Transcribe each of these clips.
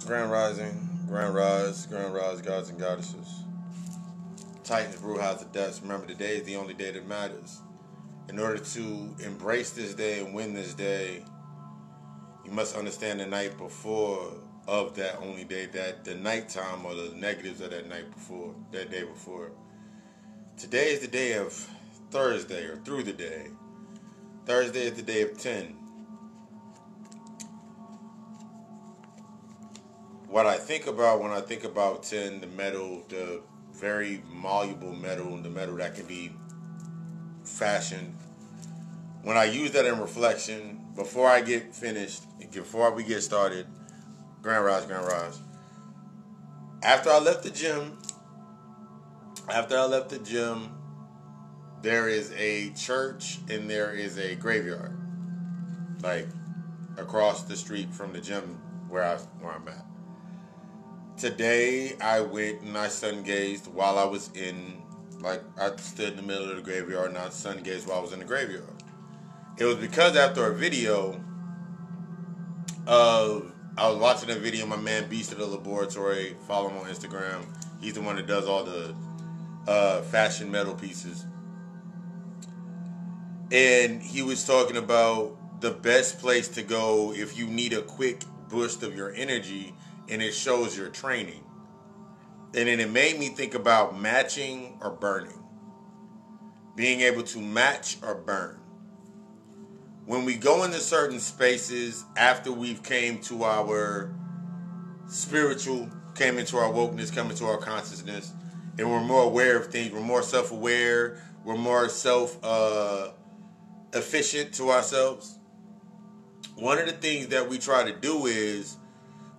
Grand Rising, Grand Rise, gods and goddesses. Titans, Brewhouse of Dust. Remember, today is the only day that matters. In order to embrace this day and win this day, you must understand the night before of that only day, that the nighttime or the negatives of that night before, that day before. Today is the day of Thursday, or through the day. Thursday is the day of 10. What I think about when I think about 10, the metal, the very malleable metal, the metal that can be fashioned. When I use that in reflection, before I get finished, before we get started, Grand Rise. After I left the gym, there is a church and there is a graveyard, like across the street from the gym where I'm at. Today, I went and I sun gazed while I was in, I stood in the middle of the graveyard and I sun gazed while I was in the graveyard. It was because after a video I was watching a video of my man Beast of the Laboratory, follow him on Instagram. He's the one that does all the fashion metal pieces. And he was talking about the best place to go if you need a quick boost of your energy, and it shows your training. And then it made me think about matching or burning. Being able to match or burn. When we go into certain spaces after we've came to our spiritual, came into our wokeness, come into our consciousness, and we're more aware of things, we're more self-aware, we're more self-efficient to ourselves. One of the things that we try to do is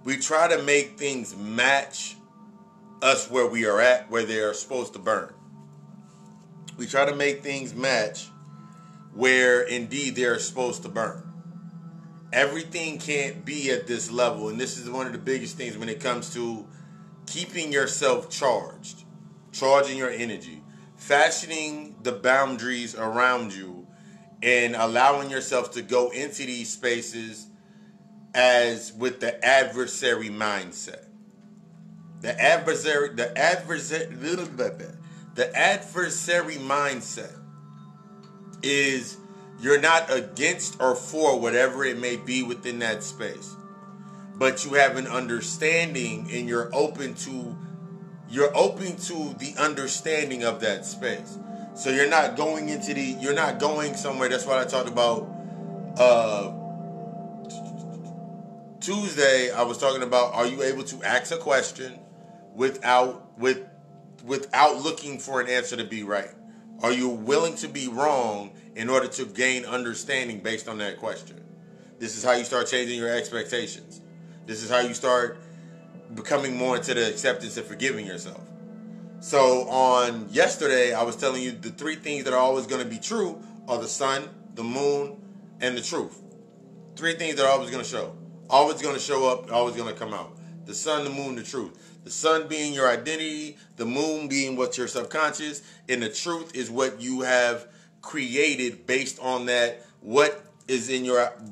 we try to make things match us where we are at, where they are supposed to burn. We try to make things match where indeed they are supposed to burn. Everything can't be at this level, and this is one of the biggest things when it comes to keeping yourself charged, charging your energy, fashioning the boundaries around you, and allowing yourself to go into these spaces as with the adversary mindset. The adversary mindset is you're not against or for whatever it may be within that space, but you have an understanding and you're open to the understanding of that space. So you're not going somewhere. That's what I talked about Tuesday. I was talking about, are you able to ask a question without looking for an answer to be right? Are you willing to be wrong in order to gain understanding based on that question? This is how you start changing your expectations. This is how you start becoming more into the acceptance and forgiving yourself. So on yesterday, I was telling you the three things that are always going to be true are the sun, the moon, and the truth. Three things that are always going to show. Always going to show up, always going to come out. The sun, the moon, the truth. The sun being your identity, the moon being what's your subconscious, and the truth is what you have created based on that,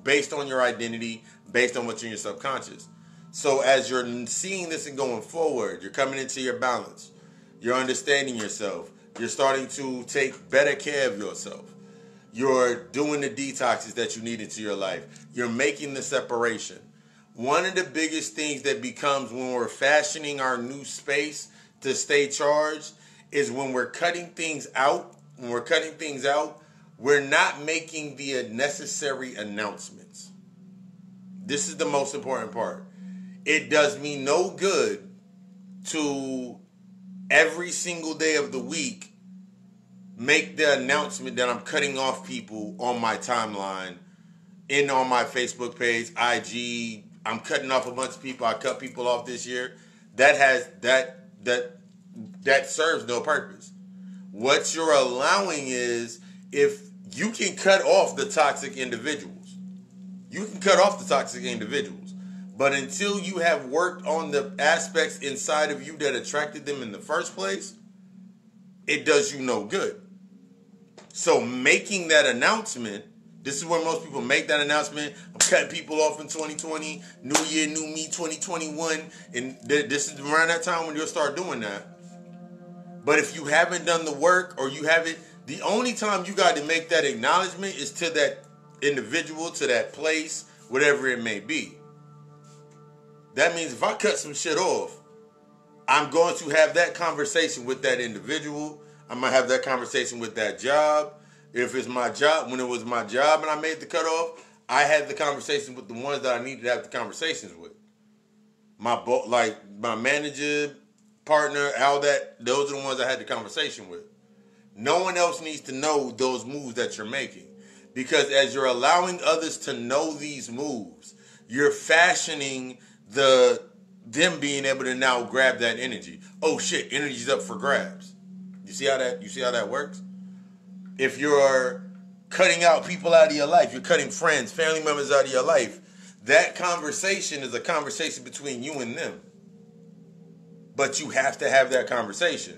based on your identity, based on what's in your subconscious. So as you're seeing this and going forward, you're coming into your balance. You're understanding yourself. You're starting to take better care of yourself. You're doing the detoxes that you need into your life. You're making the separation. One of the biggest things that becomes when we're fashioning our new space to stay charged is when we're cutting things out. When we're cutting things out, we're not making the necessary announcements. This is the most important part. It does me no good to every single day of the week make the announcement that I'm cutting off people on my timeline, on my Facebook page, IG. I'm cutting off a bunch of people. I cut people off this year. That serves no purpose. What you're allowing is, if you can cut off the toxic individuals, you can cut off the toxic individuals. But until you have worked on the aspects inside of you that attracted them in the first place, it does you no good. So making that announcement This is where most people make that announcement. I'm cutting people off in 2020. New year, new me, 2021. And this is around that time when you'll start doing that. But if you haven't done the work or you haven't, the only time you got to make that acknowledgement is to that individual, to that place, whatever it may be. That means if I cut some shit off, I'm going to have that conversation with that individual. I'm going to have that conversation with that job. If it's my job, when it was my job and I made the cutoff, I had the conversation with the ones that I needed to have the conversations with. My manager, partner, all that, those are the ones I had the conversation with. No one else needs to know those moves that you're making. Because as you're allowing others to know these moves, you're fashioning them being able to now grab that energy. Oh shit, energy's up for grabs. You see how that works? If you're cutting out people out of your life, you're cutting friends, family members out of your life, that conversation is a conversation between you and them. But you have to have that conversation.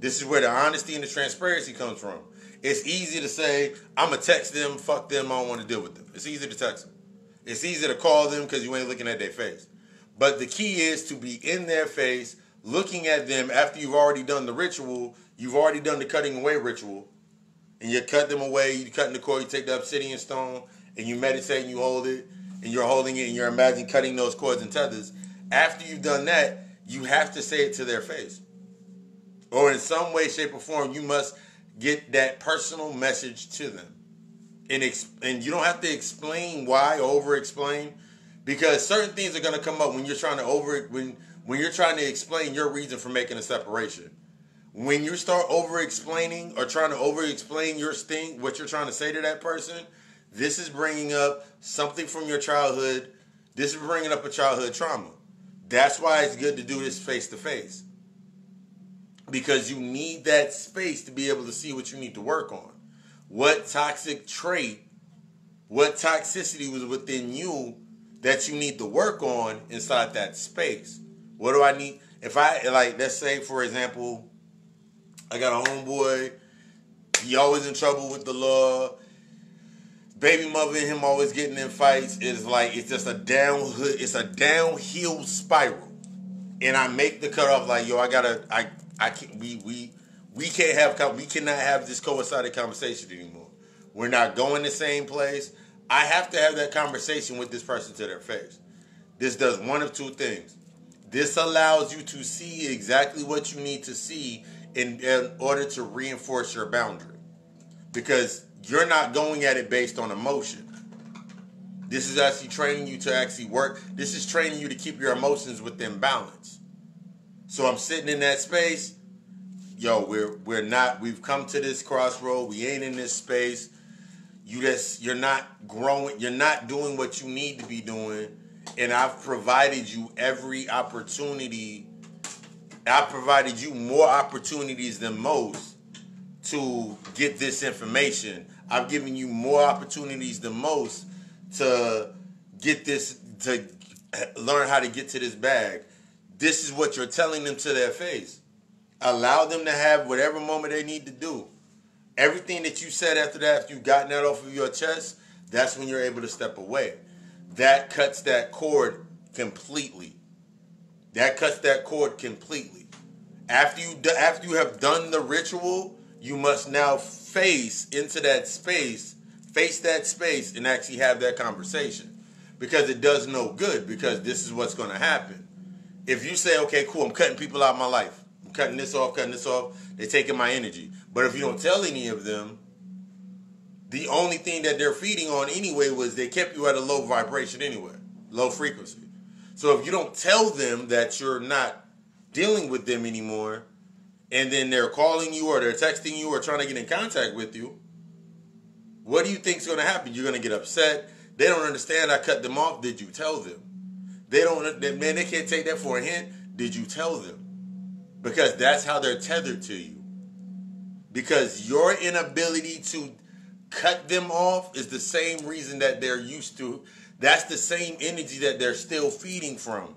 This is where the honesty and the transparency comes from. It's easy to say, I'm going to text them, fuck them, I don't want to deal with them. It's easy to text them. It's easy to call them because you ain't looking at their face. But the key is to be in their face, looking at them after you've already done the ritual, you've already done the cutting away ritual, and you cut them away, you cut in the cord, you take the obsidian stone, and you meditate and you hold it, and you're holding it and you're imagining cutting those cords and tethers. After you've done that, you have to say it to their face. Or in some way, shape, or form, you must get that personal message to them. And you don't have to explain why, over-explain, because certain things are going to come up when you're trying to when you're trying to explain your reason for making a separation. When you start over-explaining or trying to over-explain your sting, what you're trying to say to that person, this is bringing up something from your childhood. This is bringing up a childhood trauma. That's why it's good to do this face-to-face. Because you need that space to be able to see what you need to work on. What toxic trait, what toxicity was within you that you need to work on inside that space. What do I need? If I, let's say, for example, I got a homeboy, he always in trouble with the law, baby mother and him always getting in fights. It's just a downhill spiral. And I make the cutoff we cannot have this coincided conversation anymore. We're not going the same place. I have to have that conversation with this person to their face. This does one of two things. This allows you to see exactly what you need to see in order to reinforce your boundary. Because you're not going at it based on emotion. This is actually training you to actually work. This is training you to keep your emotions within balance. So I'm sitting in that space. Yo, we've come to this crossroad. We ain't in this space. You're not growing. You're not doing what you need to be doing. And I've provided you every opportunity. I've provided you more opportunities than most to get this information. I've given you more opportunities than most to get this, to learn how to get to this bag. This is what you're telling them to their face. Allow them to have whatever moment they need to do. Everything that you said after that, after you've gotten that off of your chest, that's when you're able to step away. That cuts that cord completely. After you have done the ritual, you must now face that space and actually have that conversation. Because it does no good, because this is what's going to happen. If you say, okay, cool, I'm cutting people out of my life. I'm cutting this off, they're taking my energy. But if you don't tell any of them, the only thing that they're feeding on anyway was they kept you at a low vibration anyway, low frequency. So if you don't tell them that you're not dealing with them anymore, and then they're calling you or they're texting you or trying to get in contact with you, what do you think is going to happen? You're going to get upset. They don't understand I cut them off. Did you tell them? They can't take that for a hint. Did you tell them? Because that's how they're tethered to you. Because your inability to cut them off is the same reason that they're used to. That's the same energy that they're still feeding from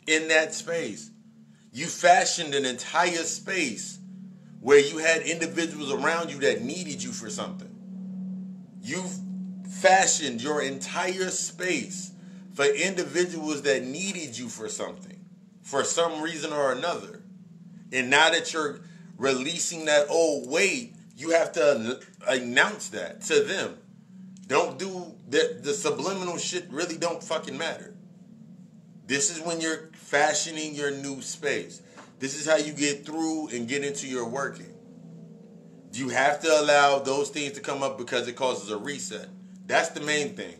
in that space. You fashioned an entire space where you had individuals around you that needed you for something. You've fashioned your entire space for individuals that needed you for something, for some reason or another. And now that you're releasing that old weight, you have to announce that to them. Don't do that. The subliminal shit really don't fucking matter. This is when you're fashioning your new space. This is how you get through and get into your working. You have to allow those things to come up because it causes a reset. That's the main thing.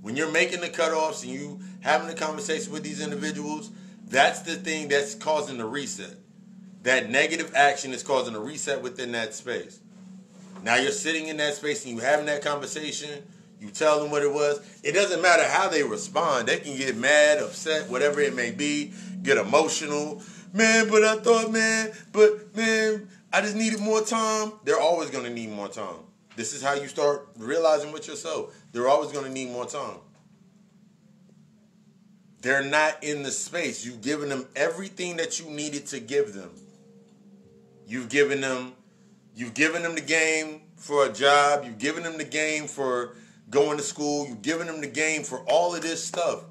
When you're making the cutoffs and you having a conversation with these individuals, that's the thing that's causing the reset. That negative action is causing a reset within that space. Now you're sitting in that space and you having that conversation. You tell them what it was. It doesn't matter how they respond. They can get mad, upset, whatever it may be, get emotional. Man, but I thought, man, I just needed more time. They're always going to need more time. This is how you start realizing with yourself. They're always going to need more time. They're not in the space. You've given them everything that you needed to give them. You've given them the game for a job. You've given them the game for going to school. You've given them the game for all of this stuff.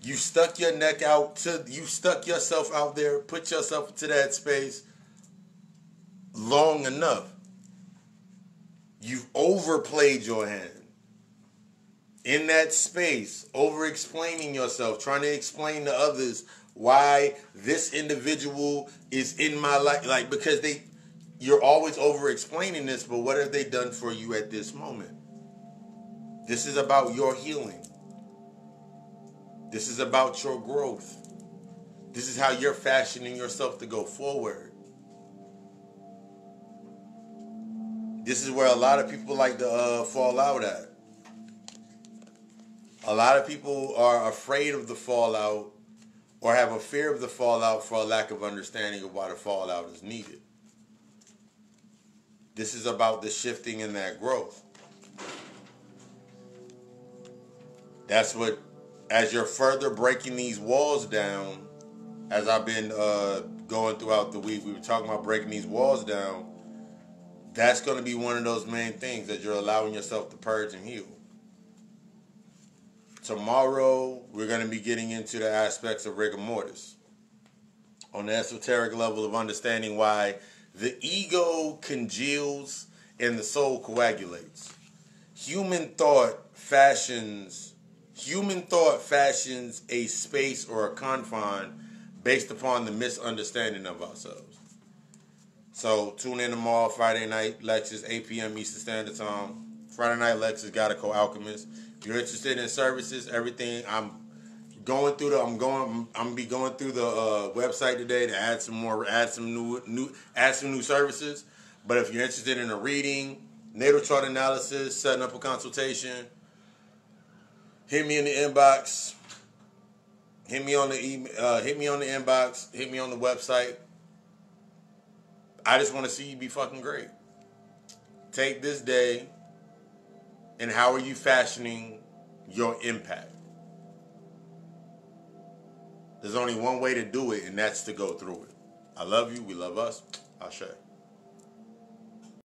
You stuck your neck out you stuck yourself out there, put yourself into that space long enough. You've overplayed your hand. In that space, over-explaining yourself, trying to explain to others why this individual is in my life. Like, because you're always over-explaining this, but what have they done for you at this moment? This is about your healing. This is about your growth. This is how you're fashioning yourself to go forward. This is where a lot of people like to fall out at. A lot of people are afraid of the fallout or have a fear of the fallout for a lack of understanding of why the fallout is needed. This is about the shifting and that growth. That's what, as you're further breaking these walls down, as I've been going throughout the week, we were talking about breaking these walls down. That's going to be one of those main things that you're allowing yourself to purge and heal. Tomorrow, we're going to be getting into the aspects of rigor mortis on the esoteric level of understanding why the ego congeals and the soul coagulates. Human thought fashions a space or a confine based upon the misunderstanding of ourselves. So tune in tomorrow, Friday night lectures, 8 p.m. Eastern Standard Time. Friday night lectures, G.O.D. Alchemist. If you're interested in services, everything, I'm gonna be going through the website today to add some new services. But if you're interested in a reading, natal chart analysis, setting up a consultation, hit me in the inbox. Hit me on the email. Hit me on the inbox. Hit me on the website. I just want to see you be fucking great. Take this day and how are you fashioning your impact? There's only one way to do it, and that's to go through it. I love you. We love us. Ashe.